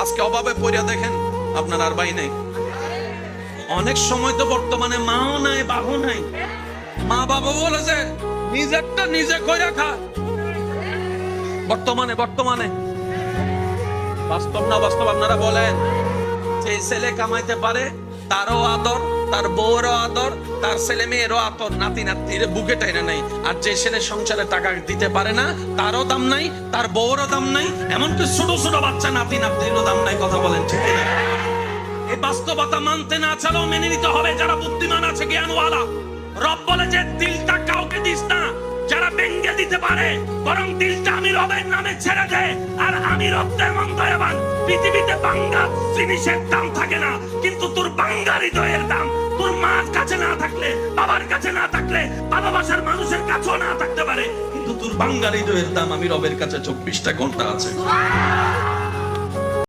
আজকে অভাবে পড়িয়া দেখেন আপনার আর ভাই নাই। অনেক সময় তো বর্তমানে মাও নাই, বাবু নাই। মা বাবা বলেছে নিজেরটা নিজে কইরা খা। বর্তমানে বাস্তব না বাস্তব আপনারা বলেন। যে ছেলে কামাইতে পারে তারও আদর, তার বউরও আদর, তার ছেলে মেয়েরও আদর, নাতি নাতনির বুকে টাইনা নাই। আর যে ছেলে সংসারে টাকা দিতে পারে না তারও দাম নাই, তার বউরও দাম নাই, এমনকি ছোট ছোট বাচ্চা নাতি নাতনিরও দাম নাই। কথা বলেন ঠিক না? এই বাস্তবতা মানতে না চালেও মেনে নিতে হবে। যারা বুদ্ধিমান আছে, জ্ঞানওয়ালা, রব বলে যে দিলটা কাউকে দিস না যারা ভেঙে দিতে পারে, বরং দিলটা আমি রবের নামে ছেড়ে দে। আর আমি রব তেমন দয়াবান, পৃথিবীতে বাঙ্গা জিনিসের দাম থাকে না, কিন্তু তোর বাঙ্গা হৃদয়ের দাম তোর মার কাছে না থাকলে, বাবার কাছে না থাকলে, ভালোবাসার মানুষের কাছেও না থাকতে পারে, কিন্তু তোর বাঙ্গা হৃদয়ের দাম আমি রবের কাছে 24টা ঘন্টা আছে।